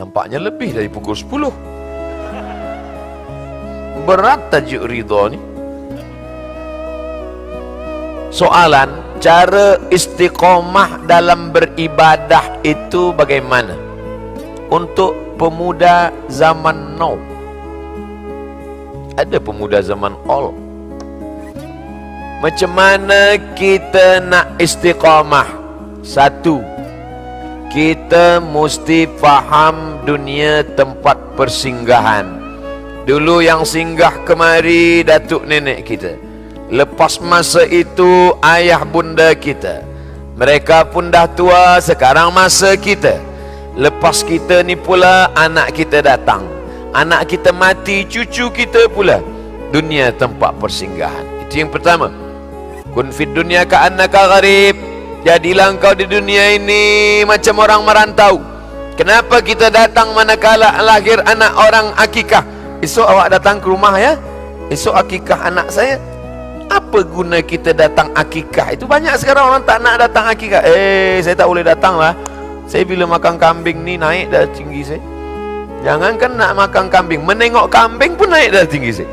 Nampaknya lebih dari pukul 10. Berat tajuk ridha ni. Soalan, cara istiqomah dalam beribadah itu bagaimana? Untuk pemuda zaman now. Ada pemuda zaman all. Macam mana kita nak istiqamah? Satu, kita mesti faham dunia tempat persinggahan. Dulu yang singgah kemari datuk nenek kita, lepas masa itu ayah bunda kita, mereka pun dah tua, sekarang masa kita. Lepas kita ni pula anak kita datang, anak kita mati, cucu kita pula. Dunia tempat persinggahan. Itu yang pertama. Kun fid dunya ka'annaka gharib. Jadilah engkau di dunia ini macam orang merantau. Kenapa kita datang manakala lahir anak orang akikah? Esok awak datang ke rumah ya, esok akikah anak saya. Apa guna kita datang akikah? Itu banyak sekarang orang tak nak datang akikah. Saya tak boleh datang lah. Saya bila makan kambing ni naik dah tinggi saya. Jangankan nak makan kambing, menengok kambing pun naik dah tinggi saya.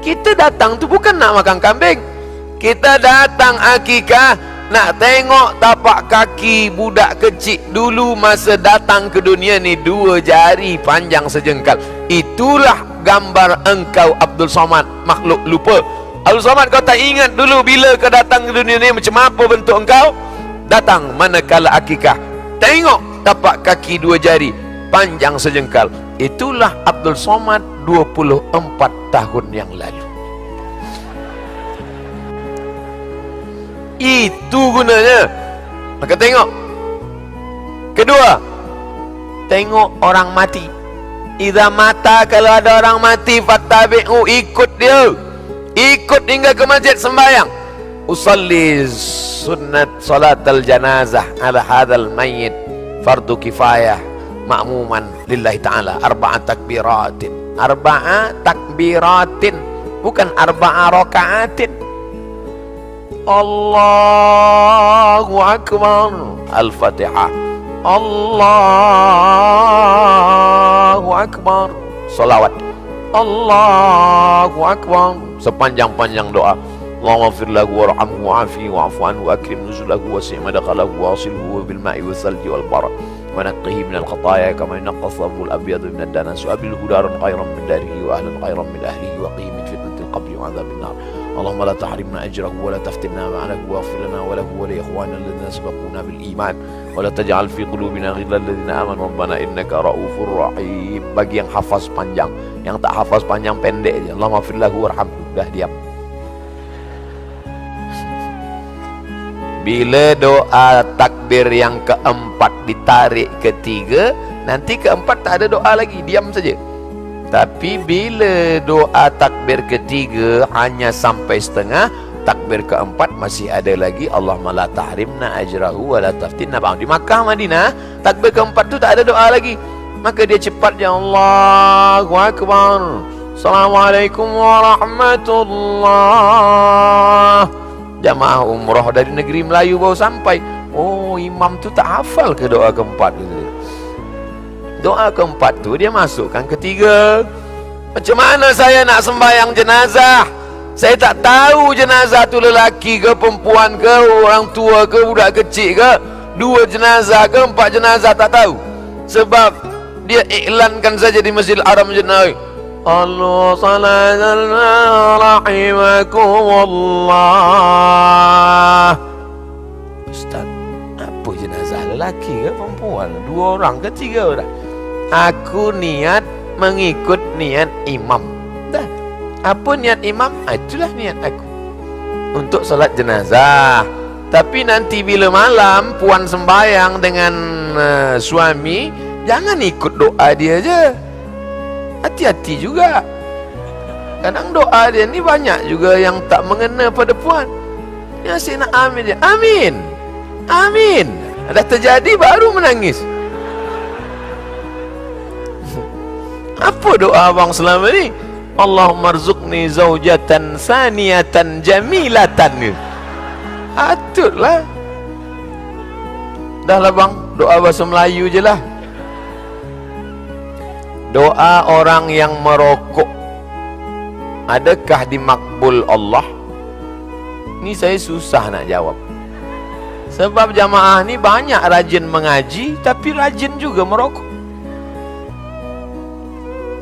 Kita datang tu bukan nak makan kambing. Kita datang akikah nak tengok tapak kaki budak kecil. Dulu masa datang ke dunia ni 2 jari panjang sejengkal. Itulah gambar engkau Abdul Somad, makhluk lupa. Abdul Somad, kau tak ingat dulu bila kau datang ke dunia ni macam apa bentuk engkau? Datang manakala akikah, tengok tapak kaki 2 jari panjang sejengkal. Itulah Abdul Somad 24 tahun yang lalu. Itu gunanya. Maka tengok. Kedua, tengok orang mati. Idza mata, kalau ada orang mati, fattabi'u, ikut dia. Ikut hingga ke masjid sembahyang. Usalli sunnat salatal janazah ala hadzal mayyit fardu kifayah ma'muman lillahi ta'ala 4 takbiratin. 4 takbiratin, bukan 4 rakaatin. Allahu Akbar. Al-Fatihah. Allahu Akbar. Salawat. Allahu Akbar. Sepanjang-panjang doa. Allahumma fir lahu warhamhu wa'afi wa'fu anhu akrim nuzulahu wasi' madkhalahu wasilhu bil ma'i wal thalji wal barad wa naqqihi min al khataaya kama yanqqa ath-thawbul abyadu min ad-danas wa abilhu daran khairan min darihi wa ahlan khairan min ahlihi wa qihi min fitnatil qabri wa 'adzabil nar. اللهم لا تحرمنا أجره ولا تفتنا معه واغفر لنا وله ولإخواننا الذين سبقونا بالإيمان ولا تجعل في قلوبنا غلا للذين آمنوا ربنا إنك رؤوف رحيم. Bagi yang hafaz panjang, yang tak hafaz panjang pendek aja. Allahumma fir lahu warhamhu. Dah diam. Bila doa takbir yang keempat ditarik ketiga, nanti keempat tak ada doa lagi, diam saja. Tapi bila doa takbir ketiga hanya sampai setengah, takbir keempat masih ada lagi. Allahumma la tahrimna ajrahu wa la taftinna ba'd. Di Makkah, Madinah, takbir keempat tu tak ada doa lagi. Maka dia cepat je, Allahu Akbar, Assalamualaikum warahmatullah. Jamaah umrah dari negeri Melayu baru sampai. Oh, imam tu tak hafal ke doa keempat tu? Doa keempat tu dia masukkan ketiga. Macam mana saya nak sembahyang jenazah? Saya tak tahu jenazah tu lelaki ke perempuan ke, orang tua ke, budak kecil ke, 2 jenazah ke 4 jenazah, tak tahu. Sebab dia iklankan saja di Masjidil Haram jenazah. Allah sallallahu rahimakumullah. Ustaz, apa jenazah lelaki ke perempuan? 2 orang ke 3 orang? Aku niat mengikut niat imam. Dah. Apa niat imam? Itulah niat aku untuk salat jenazah. Tapi nanti bila malam puan sembahyang dengan suami, jangan ikut doa dia je. Hati-hati juga. Kadang doa dia ni banyak juga yang tak mengena pada puan. Ya, saya nak amin je. Amin. Amin. Dah terjadi baru menangis. Apa doa abang selama ni? Allahumma rzuqni zaujatan saniyatan jamilatan. Atutlah. Dah lah bang, doa bahasa Melayu je lah. doa orang yang merokok adakah dimakbul Allah? Ini saya susah nak jawab. Sebab jamaah ni banyak rajin mengaji tapi rajin juga merokok.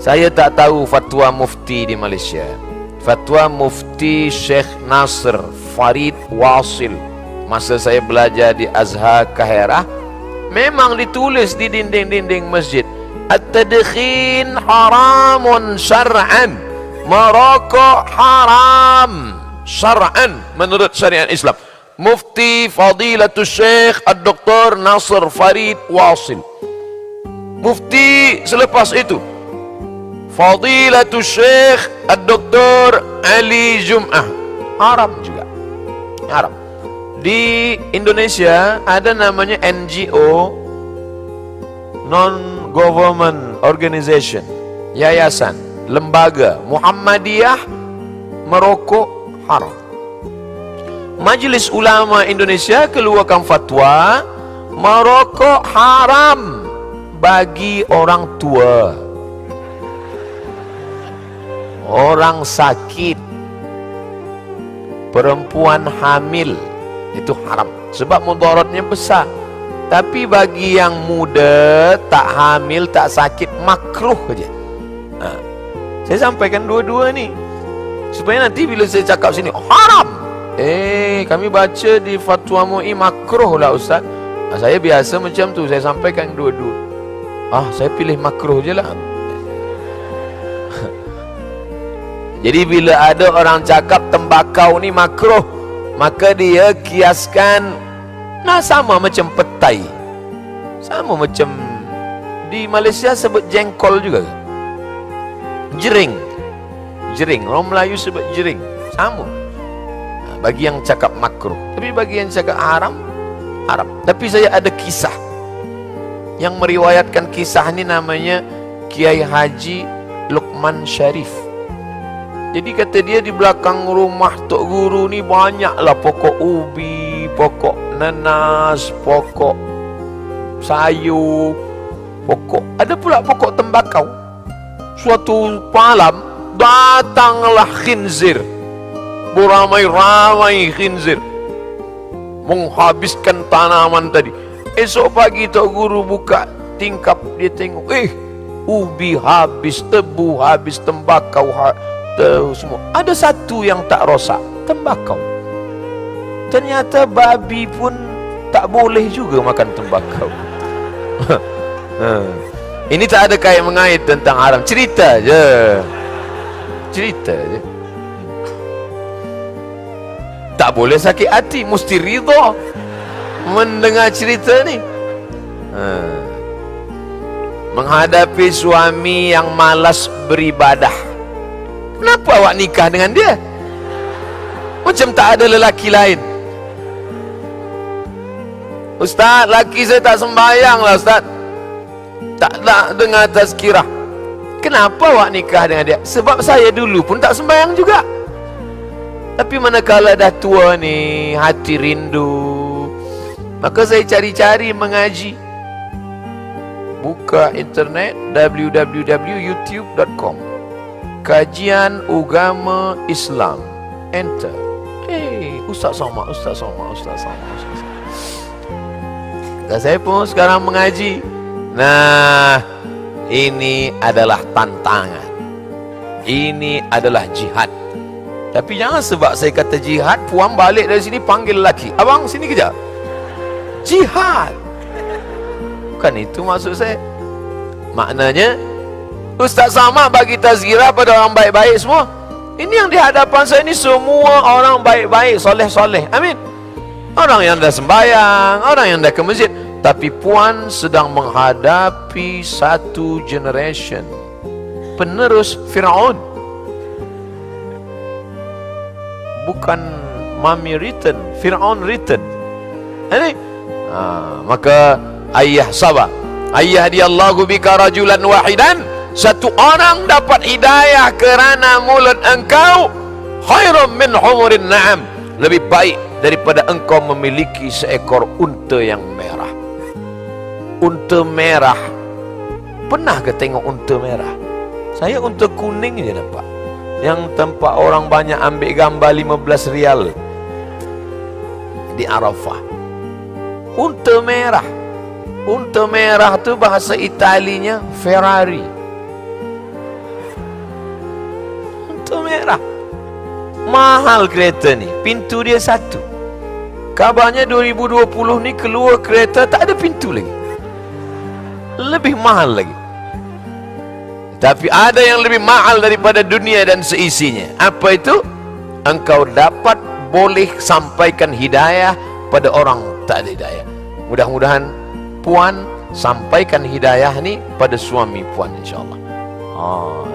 Saya tak tahu fatwa mufti di Malaysia. Fatwa mufti Syekh Nasr Farid Wasil masa saya belajar di Azhar Kahirah, memang ditulis di dinding-dinding masjid, at-tadkhin haramun syar'an, merokok haram syar'an menurut syariat Islam. Mufti Fadilatul Syekh Ad-Doktor Nasr Farid Wasil. Mufti selepas itu Fadilatul Syekh Ad-Doktor Ali Jum'ah, haram juga, haram. Di Indonesia ada namanya NGO, Non-Government Organization, yayasan, lembaga Muhammadiyah, merokok haram. Majlis Ulama Indonesia keluarkan fatwa merokok haram bagi orang tua, orang sakit, perempuan hamil, itu haram sebab mudaratnya besar. Tapi bagi yang muda, tak hamil, tak sakit, makruh saja. Saya sampaikan dua-dua ni supaya nanti bila saya cakap sini haram, kami baca di fatwa MUI makruh lah Ustaz. Saya biasa macam tu, saya sampaikan dua-dua. Saya pilih makruh je lah. Jadi bila ada orang cakap tembakau ni makruh, maka dia kiaskan sama macam petai, sama macam di Malaysia sebut jengkol juga, jering, orang Melayu sebut jering, sama. Bagi yang cakap makruh, tapi bagi yang cakap haram, haram. Tapi saya ada kisah yang meriwayatkan kisah ni, namanya Kiai Haji Luqman Sharif. Jadi kata dia di belakang rumah Tok Guru ni banyaklah pokok ubi, pokok nanas, pokok sayur, ada pula pokok tembakau. Suatu malam datanglah khinzir, beramai-ramai khinzir menghabiskan tanaman tadi. Esok pagi Tok Guru buka tingkap, dia tengok, ubi habis, tebu habis, tembakau semua. Ada satu yang tak rosak, tembakau. Ternyata babi pun tak boleh juga makan tembakau. Ini tak ada kait mengait tentang haram, cerita je, cerita je. Tak boleh sakit hati, mesti ridha mendengar cerita ni. Menghadapi suami yang malas beribadah, kenapa awak nikah dengan dia? Macam tak ada lelaki lain. Ustaz, laki saya tak sembahyang lah Ustaz, tak nak dengar tazkirah. Kenapa awak nikah dengan dia? Sebab saya dulu pun tak sembahyang juga. Tapi manakala dah tua ni, hati rindu, maka saya cari-cari mengaji. Buka internet www.youtube.com, kajian agama Islam, enter. Ustaz Somad, Ustaz Somad, Ustaz Somad, Ustaz Somad. Dan saya pun sekarang mengaji. Nah, ini adalah tantangan, ini adalah jihad. Tapi jangan sebab saya kata jihad, puan balik dari sini panggil lelaki, abang sini kejap. Jihad bukan itu maksud saya. Maknanya Ustaz Samad bagi tazkirah pada orang baik-baik semua. Ini yang di hadapan saya ni semua orang baik-baik, soleh-soleh, amin. Orang yang dah sembahyang, orang yang dah ke masjid. Tapi puan sedang menghadapi satu generation penerus Fir'aun, bukan mami written, Fir'aun written. Ini maka ayah sabar, ayah diyallahu bika rajulan wahidan, satu orang dapat hidayah kerana mulut engkau, khairum min humurin na'am, lebih baik daripada engkau memiliki seekor unta yang merah. Unta merah Pernah ke tengok unta merah? Saya unta kuning je nampak, yang tempat orang banyak ambil gambar 15 rial di Arafah. Unta merah. Unta merah tu bahasa Italinya Ferrari. Unta merah. Mahal kereta ni, pintu dia satu. Kabarnya 2020 ni keluar kereta tak ada pintu lagi, lebih mahal lagi. Tapi ada yang lebih mahal daripada dunia dan seisinya. Apa itu? Engkau dapat boleh sampaikan hidayah pada orang tak ada hidayah. Mudah-mudahan puan sampaikan hidayah ni pada suami puan, insyaAllah.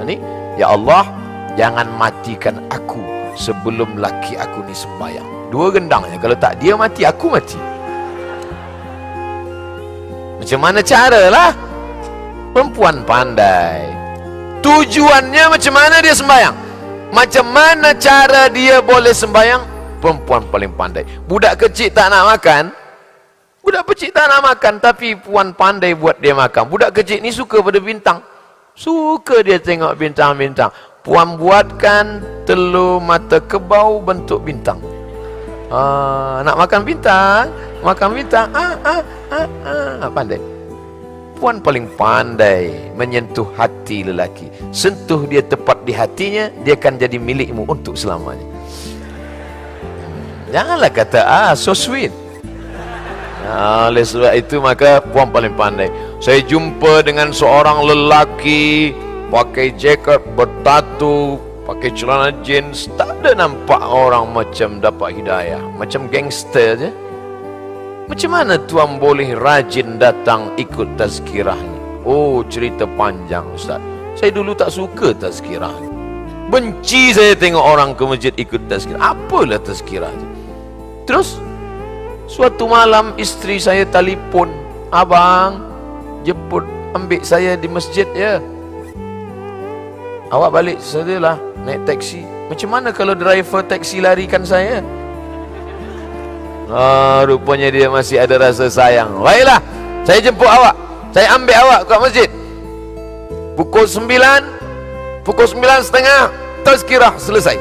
Ni ya Allah, jangan matikan aku sebelum laki aku ni sembahyang. Dua gendangnya, kalau tak dia mati, aku mati. Macam mana cara lah? Perempuan pandai. Tujuannya macam mana dia sembahyang, macam mana cara dia boleh sembahyang. Perempuan paling pandai. Budak kecil tak nak makan, budak kecil tak nak makan, tapi puan pandai buat dia makan. Budak kecil ni suka pada bintang, suka dia tengok bintang-bintang. Puan buatkan telur mata kebau bentuk bintang. Nak makan bintang, makan bintang. Pandai. Puan paling pandai menyentuh hati lelaki. Sentuh dia tepat di hatinya, dia akan jadi milikmu untuk selamanya. Janganlah kata so sweet. Oleh sebab itu maka puan paling pandai. Saya jumpa dengan seorang lelaki pakai jaket bertatu, pakai celana jeans, tak ada nampak orang macam dapat hidayah, macam gangster je. Macam mana tuan boleh rajin datang ikut tazkirah ni? Oh, cerita panjang Ustaz. Saya dulu tak suka tazkirah ni. Benci saya tengok orang ke masjid ikut tazkirah. Apalah tazkirah tu? Terus suatu malam isteri saya telefon, abang jemput ambil saya di masjid ya. Awak balik sajalah naik taksi. Macam mana kalau driver taksi larikan saya? Rupanya dia masih ada rasa sayang. Baiklah, saya jemput awak, saya ambil awak ke masjid. Pukul 9, pukul 9.30 tazkirah selesai.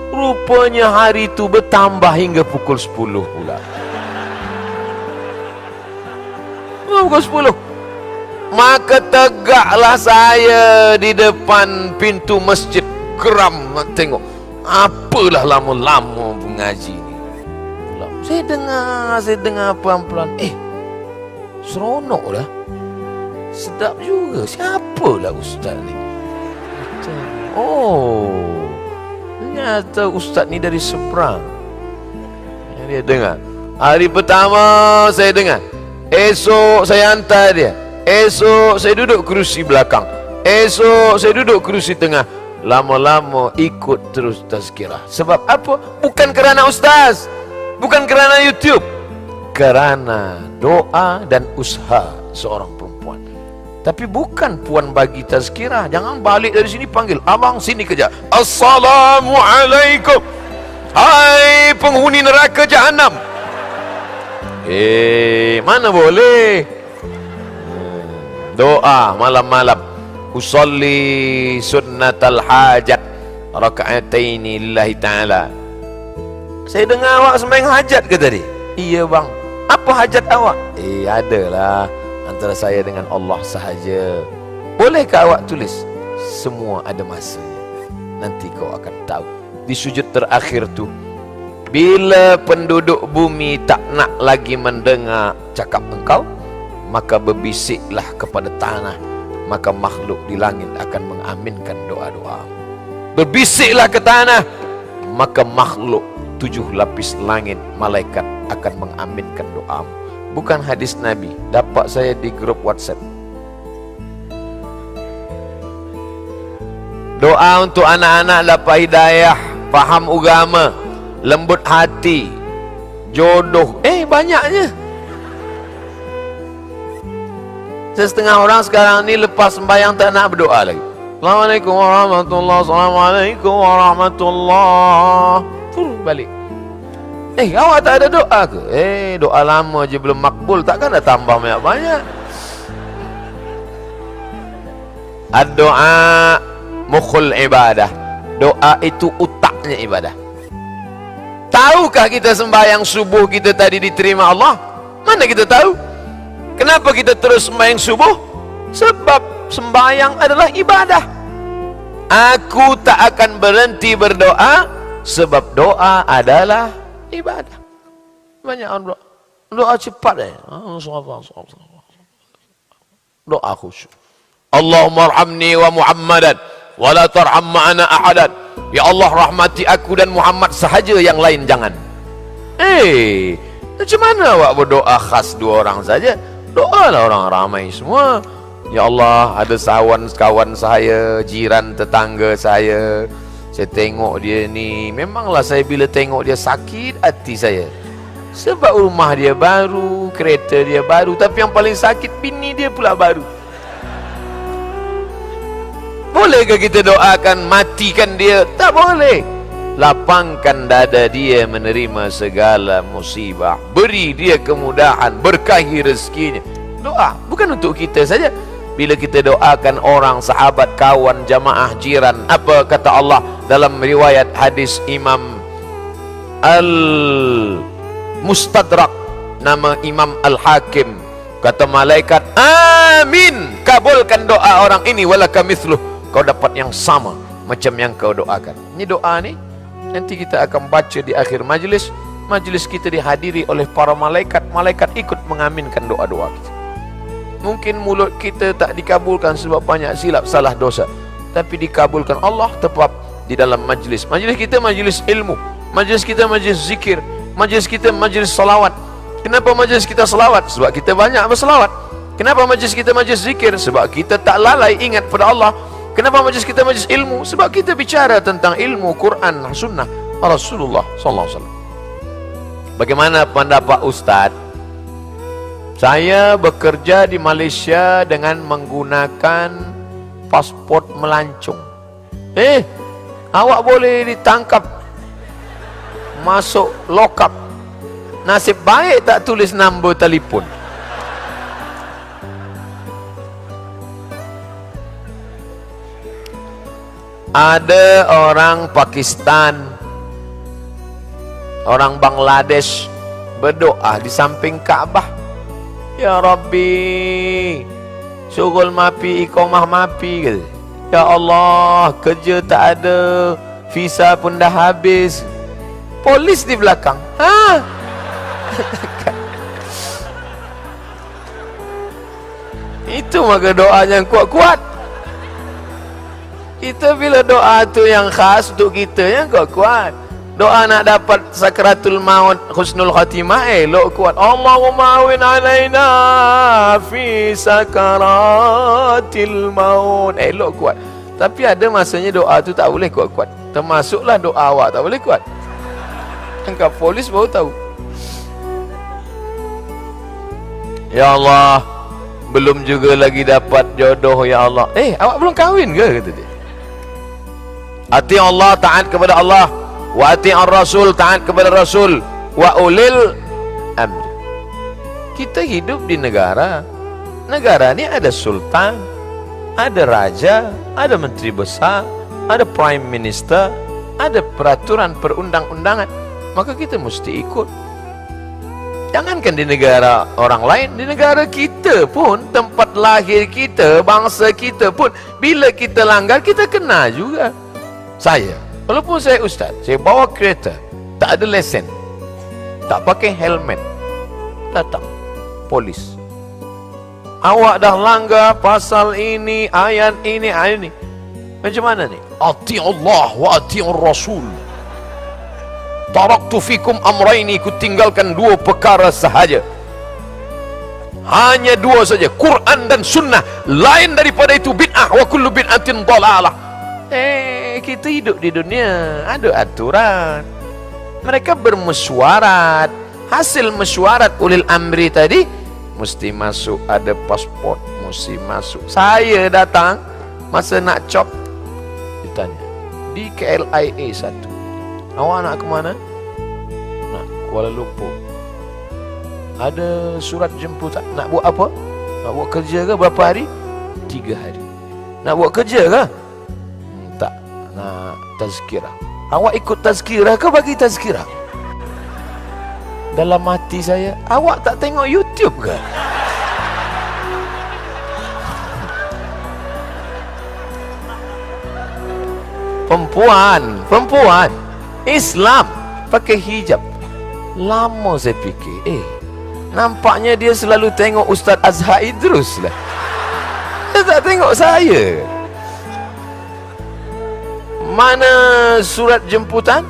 Rupanya hari itu bertambah hingga pukul 10 pula. Pukul 10. Maka tegaklah saya di depan pintu masjid, geram tengok. Apalah lama-lama mengaji ni. Saya dengar pelan-pelan. Seronok lah, sedap juga. Siapalah ustaz ni? Oh, ternyata ustaz ni dari seberang. Dia dengar. Hari pertama saya dengar. Esok saya hantar dia. Esok saya duduk kerusi belakang. Esok saya duduk kerusi tengah. Lama-lama ikut terus tazkirah. Sebab apa? Bukan kerana ustaz, bukan kerana YouTube, kerana doa dan usaha seorang perempuan. Tapi bukan puan bagi tazkirah. Jangan balik dari sini panggil, abang sini kerja. Assalamualaikum, hai penghuni neraka jahanam. Mana boleh. Doa malam-malam. Usalli sunnatal hajat raka'ataini lillahi ta'ala. Saya dengar awak sembahyang hajat ke tadi? Iya bang. Apa hajat awak? Adalah antara saya dengan Allah sahaja. Bolehkah awak tulis? Semua ada masanya. Nanti kau akan tahu. Di sujud terakhir tu, bila penduduk bumi tak nak lagi mendengar cakap engkau, maka berbisiklah kepada tanah, maka makhluk di langit akan mengaminkan doa-doa. Berbisiklah ke tanah, maka makhluk 7 lapis langit malaikat akan mengaminkan doamu. Bukan hadis Nabi, dapat saya di grup WhatsApp. Doa untuk anak-anak dapat hidayah, faham agama, lembut hati, jodoh. Banyaknya. Setengah orang sekarang ni lepas sembahyang tak nak berdoa lagi. Assalamualaikum warahmatullahi wabarakatuh. Assalamualaikum warahmatullahi. Balik. Awak tak ada doa ke? Doa lama je belum makbul, takkan dah tambah banyak-banyak. Ad-doa mukhul ibadah. Doa itu utaknya ibadah. Tahukah kita sembahyang subuh kita tadi diterima Allah? Mana kita tahu? Kenapa kita terus sembahyang subuh? Sebab sembahyang adalah ibadah. Aku tak akan berhenti berdoa, sebab doa adalah ibadah. Banyak orang doa cepat doa khusyuk. Allahumma arhamni wa Muhammadan wa la tarham ma'ana ahadan. Ya Allah, rahmati aku dan Muhammad sahaja, yang lain jangan. Macam mana awak berdoa khas dua orang saja? Doalah orang ramai semua. Ya Allah, ada kawan saya, jiran tetangga saya tengok dia ni, memanglah saya bila tengok dia sakit hati saya. Sebab rumah dia baru, kereta dia baru, tapi yang paling sakit bini dia pula baru. Bolehkah kita doakan matikan dia? Tak boleh. Lapangkan dada dia menerima segala musibah, beri dia kemudahan, berkahi rezekinya. Doa bukan untuk kita saja. Bila kita doakan orang, sahabat, kawan, jamaah, jiran, apa kata Allah dalam riwayat hadis Imam Al-Mustadrak, nama Imam Al-Hakim, kata malaikat, amin, kabulkan doa orang ini, walaka mithluh, kau dapat yang sama macam yang kau doakan. Ini doa ni nanti kita akan baca di akhir majlis. Majlis kita dihadiri oleh para malaikat. Malaikat ikut mengaminkan doa-doa kita. Mungkin mulut kita tak dikabulkan sebab banyak silap salah dosa, tapi dikabulkan Allah tepat di dalam majlis. Majlis kita majlis ilmu, majlis kita majlis zikir, majlis kita majlis salawat. Kenapa majlis kita salawat? Sebab kita banyak bersalawat. Kenapa majlis kita majlis zikir? Sebab kita tak lalai ingat pada Allah. Kenapa majlis kita majlis ilmu? Sebab kita bicara tentang ilmu Quran, sunnah Rasulullah SAW. Bagaimana pendapat Ustaz? Saya bekerja di Malaysia dengan menggunakan pasport melancong. Awak boleh ditangkap, masuk lock up. Nasib baik tak tulis nombor telefon. Ada orang Pakistan, orang Bangladesh berdoa di samping Kaabah. Ya Rabbi, syughul mapi, iqamah mapi gitu. Ya Allah, kerja tak ada, visa pun dah habis. Polis di belakang. Itu maka doa yang kuat-kuat. Kita bila doa tu yang khas untuk kita, yang kuat-kuat. Doa nak dapat sakratul maut, husnul khatimah, elok kuat. Allahumma awin alaina fi sakaratil maut, elok kuat. Tapi ada masanya doa tu tak boleh kuat-kuat. Termasuklah doa awak tak boleh kuat. Tangkap polis baru tahu. Ya Allah, belum juga lagi dapat jodoh ya Allah. Awak belum kahwin ke? Kata dia. Ati Allah, taat kepada Allah. Wa ati'ar rasul, taat kepada rasul. Wa ulil amri. Kita hidup di negara. Negara ni ada sultan, ada raja, ada menteri besar, ada prime minister, ada peraturan perundang-undangan. Maka kita mesti ikut. Jangankan di negara orang lain, di negara kita pun, tempat lahir kita, bangsa kita pun, bila kita langgar, kita kena juga. Saya, walaupun saya ustaz, saya bawa kereta, tak ada lesen, tak pakai helmet, datang polis. Awak dah langgar pasal ini, ayat ini, ayat ini. Macam mana ni? Ati Allah wa ati Rasul. Taraktu fikum amraini, ku tinggalkan dua perkara sahaja. Hanya dua saja, Quran dan sunnah. Lain daripada itu bid'ah, wa kullu bid'atin dhalalah. Kita hidup di dunia, ada aturan. Mereka bermesyuarat. Hasil mesyuarat ulil amri tadi, mesti masuk, ada pasport, mesti masuk. Saya datang, masa nak cop, ditanya, di KLIA 1. Awak nak ke mana? Nak Kuala Lumpur. Ada surat jemputan. Nak buat apa? Nak buat kerja ke berapa hari? 3 hari. Nak buat kerja ke? Tak, nak tazkirah. Awak ikut tazkirah ke bagi tazkirah? Dalam hati saya, awak tak tengok YouTube ke? Perempuan Islam pakai hijab. Lama saya fikir, nampaknya dia selalu tengok Ustaz Azhar Idrus lah. Dia tak tengok saya. Mana surat jemputan?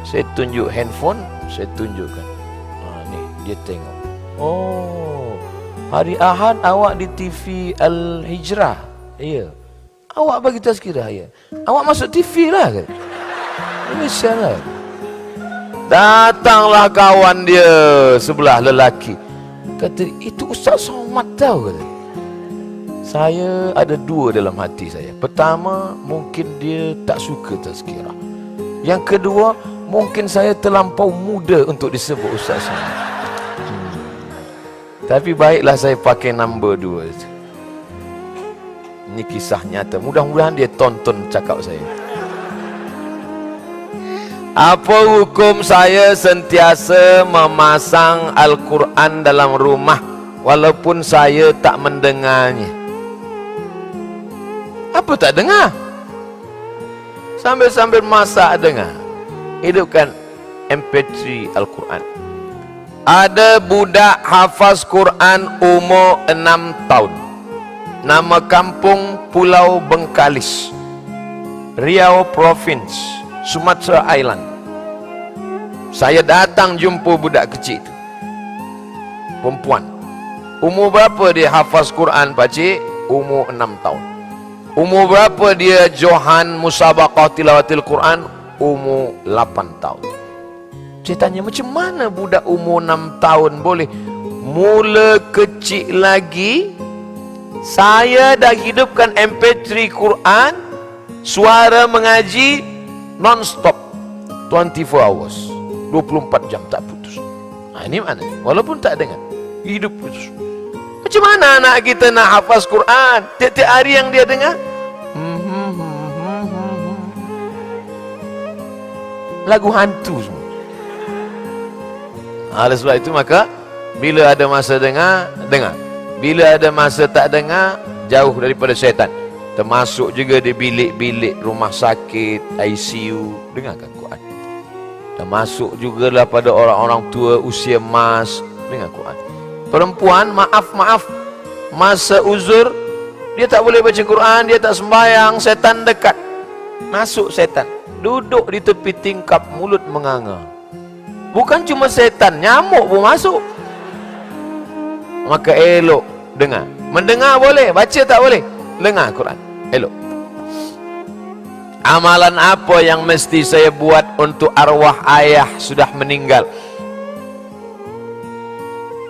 Saya tunjuk handphone, saya tunjukkan. Ni dia tengok. Oh, hari Ahad awak di TV Al-Hijrah. Ya. Awak bagi tazkirah, ya. Awak masuk TV lah kan? Malaysia lah. Datanglah kawan dia sebelah lelaki. Kata, itu Ustaz Somad tahu kata. Saya ada dua dalam hati saya. Pertama, mungkin dia tak suka tazkirah. Yang kedua, mungkin saya terlampau muda untuk disebut Ustaz Somad. Tapi baiklah saya pakai nombor 2. Ini kisah nyata. Mudah-mudahan dia tonton cakap saya. Apa hukum saya sentiasa memasang Al-Quran dalam rumah walaupun saya tak mendengarnya? Apa tak dengar? Sambil-sambil masak dengar. Hidupkan MP3 Al-Quran. Ada budak hafaz Quran umur 6 tahun. Nama kampung Pulau Bengkalis, Riau Province, Sumatera Island. Saya datang jumpa budak kecil itu, perempuan. Umur berapa dia hafaz Quran, pakcik? Umur 6 tahun. Umur berapa dia Johan Musabaqah Tilawatil Quran? Umur 8 tahun. Saya tanya, macam mana budak umur 6 tahun boleh? Mula kecil lagi saya dah hidupkan MP3 Quran, suara mengaji non-stop 24 hours, 24 jam tak putus. Ini mana? Walaupun tak dengar, hidup putus. Macam mana anak kita nak hafaz Quran? Tiap-tiap hari yang dia dengar lagu hantu semua. Oleh sebab itu maka bila ada masa dengar, dengar. Bila ada masa tak dengar, jauh daripada syaitan. Termasuk juga di bilik-bilik rumah sakit, ICU, dengarkan Quran. Termasuk jugalah pada orang-orang tua usia emas, dengar Quran. Perempuan, maaf, masa uzur, dia tak boleh baca Quran, dia tak sembahyang, syaitan dekat. Masuk syaitan, duduk di tepi tingkap, mulut menganga. Bukan cuma syaitan, nyamuk pun masuk. Maka elok dengar. Mendengar boleh, baca tak boleh. Dengar Quran, elok. Amalan apa yang mesti saya buat untuk arwah ayah sudah meninggal?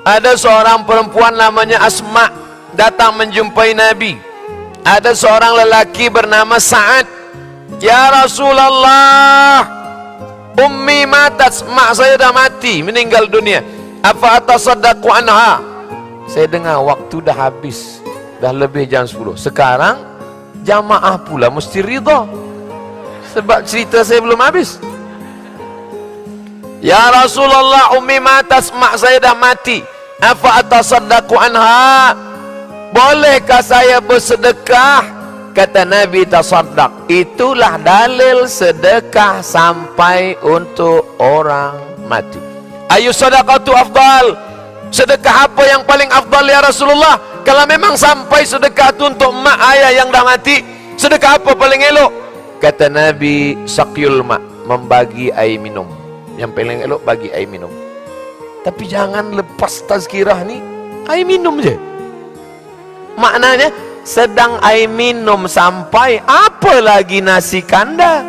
Ada seorang perempuan namanya Asma datang menjumpai Nabi. Ada seorang lelaki bernama Sa'ad. Ya Rasulullah, ummi matat, mak saya dah mati, meninggal dunia. Apa atasaddaqu anha? Saya dengar waktu dah habis, dah lebih jam 10. Sekarang jamaah pula mesti ridha, sebab cerita saya belum habis. Ya Rasulullah, ummi matas, mak saya dah mati. Afa atasaddaqu anha? Bolehkah saya bersedekah? Kata Nabi, tasaddaq. Itulah dalil sedekah sampai untuk orang mati. Ayu sadaqatu afdal? Sedekah apa yang paling afdal ya Rasulullah? Kalau memang sampai sedekah itu untuk mak ayah yang dah mati, sedekah apa paling elok? Kata Nabi, saqyul ma', membagi air minum. Yang paling elok bagi air minum. Tapi jangan lepas tazkirah ni air minum je. Maknanya sedang air minum sampai, apa lagi nasi kandar?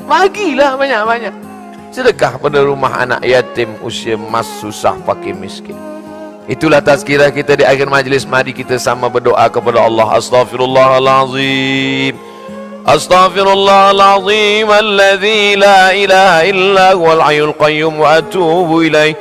Bagilah banyak-banyak. Sedekah pada rumah anak yatim, usia emas, susah, fakir, miskin. Itulah tazkirah kita di akhir majlis. Mari kita sama berdoa kepada Allah. Astaghfirullahalazim, astaghfirullahalazim alladzi la ilaha illa huwal hayyul qayyum wa atubu ilaih.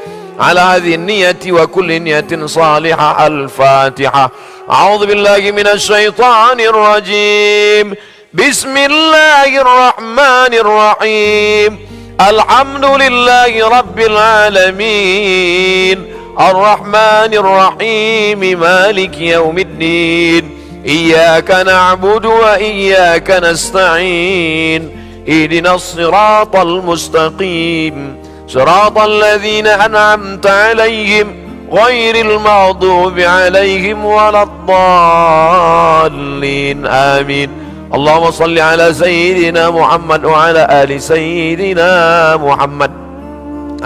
Ala hadhihi niyyati wa kulli niyyatin salihah. Al-Fatihah. A'udzu billahi minasyaitonir rajim. Bismillahirrahmanirrahim. Alhamdulillahi rabbil alamin. Ar-Rahmanir Rahim. Maliki yaumiddin. Iyyaka na'budu wa iyyaka nasta'in. Ihdinas siratal mustaqim. Siratal ladzina an'amta 'alaihim ghairil maghdubi 'alaihim waladdallin. Amin. Allahumma salli ala sayyidina Muhammad wa ala ali sayyidina Muhammad.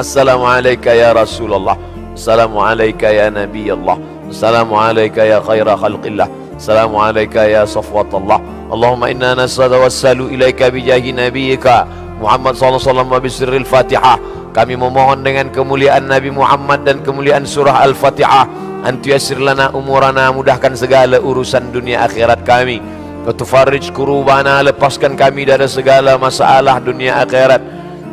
Assalamu alayka ya Rasulullah. Assalamu alayka ya Nabi Allah. Assalamu alayka ya khaira khalqillah. Assalamu alayka ya safwatullah. Allahumma inna nas'aluka ilaika bijahi nabiyyika Muhammad sallallahu alaihi wasallam wa bisirril Fatihah. Kami memohon dengan kemuliaan Nabi Muhammad dan kemuliaan surah Al-Fatihah, antuyassir lana umurana, mudahkan segala urusan dunia akhirat kami. Wa tufarrij kurubana, lepaskan kami dari segala masalah dunia akhirat.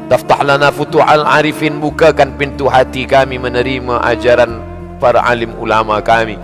Taftah lana futuhal arifin, bukakan pintu hati kami menerima ajaran para alim ulama kami.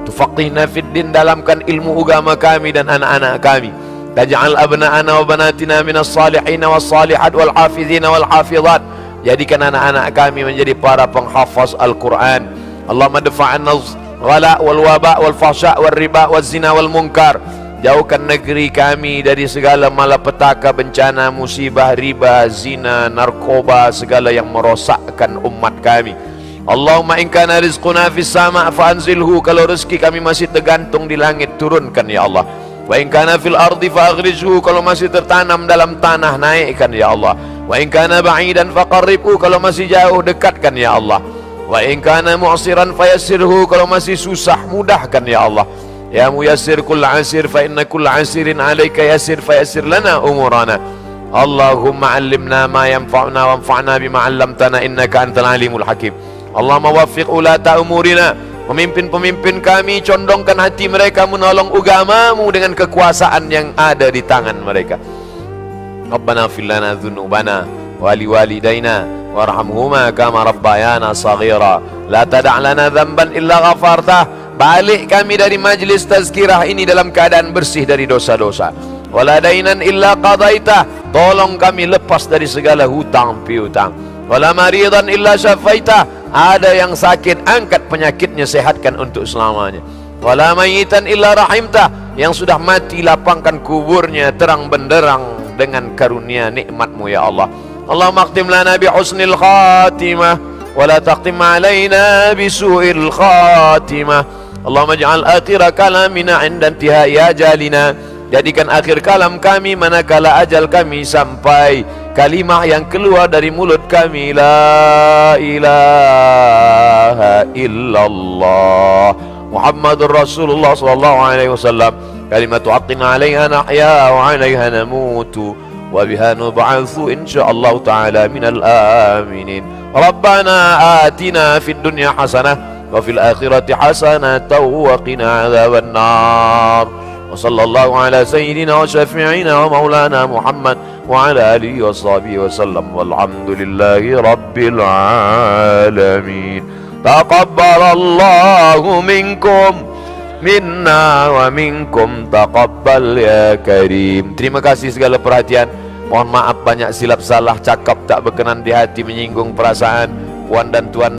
Tufaqihna fid din, dalamkan ilmu agama kami dan anak-anak kami. Taj'al abna'ana wa banatina minas salihin was salihat wal hafizin wal hafizat. Jadikan anak-anak kami menjadi para penghafaz Al-Quran. Allahumma dafa'anna ghala wal waba wal fahsya wal riba wal zina wal munkar. Jauhkan negeri kami dari segala malapetaka, bencana, musibah, riba, zina, narkoba, segala yang merosakkan umat kami. Allahumma in kana rizquna fis sama' fa'anzilhu, kalau rezeki kami masih tergantung di langit, turunkan ya Allah. Wa in kana fil ardi fa'aghrijhu, kalau masih tertanam dalam tanah, naikkan ya Allah. Wa in kana ba'idan faqarribhu, kalau masih jauh, dekatkan ya Allah. Wa in kana mu'siran fayassirhu, kalau masih susah, mudahkan ya Allah. Ya muyassir kull asir fa inna kull asirin 'alaika yassir fayassir lana umurana. Allahumma 'allimna ma yanfa'una wanfa'na bima 'allamtana innaka antal alimul hakim. Allahumma waffiq ulata umurina, pemimpin-pemimpin kami, condongkan hati mereka menolong agamamu dengan kekuasaan yang ada di tangan mereka. Rabbana fil lana dhunubana wa liwalidayna warhamhuma kama rabbayana saghira. La tada' lana dhanban illa ghafartah. Balik kami dari majlis tazkirah ini dalam keadaan bersih dari dosa-dosa. Wala dainan illa qadaitah, tolong kami lepas dari segala hutang piutang. Wala maridan illa syafaitah, ada yang sakit, angkat penyakitnya, sehatkan untuk selamanya. Wala mayitan illa rahimtah, yang sudah mati lapangkan kuburnya terang benderang dengan karunia nikmatmu ya Allah. Allahumma akhtim lana bi husnil khatimah wa la taqtim alaina bi su'il khatimah. Allahumma ij'al akhir kalamina 'inda intihai ajalina, jadikan akhir kalam kami manakala ajal kami sampai, kalimah yang keluar dari mulut kami, la ilaha illallah Muhammadur Rasulullah sallallahu alaihi wasallam. Kalimatu haqqin 'alaiha nahya wa 'alaiha namutu wa biha nub'atsu insyaallah ta'ala minal aminin. Rabbana atina fid dunya hasanah wa fil akhirati hasanatan wa qina 'adzaban nar. Wa sallallahu ala sayyidina wa syafi'ina wa maulana Muhammad wa ala alihi wa sahbihi wa sallam. Walhamdulillahi rabbil alamin. Taqabbalallahu minkum minna wa minkum taqabbal ya karim. Terima kasih segala perhatian. Mohon maaf banyak silap salah cakap tak berkenan di hati, menyinggung perasaan puan dan tuan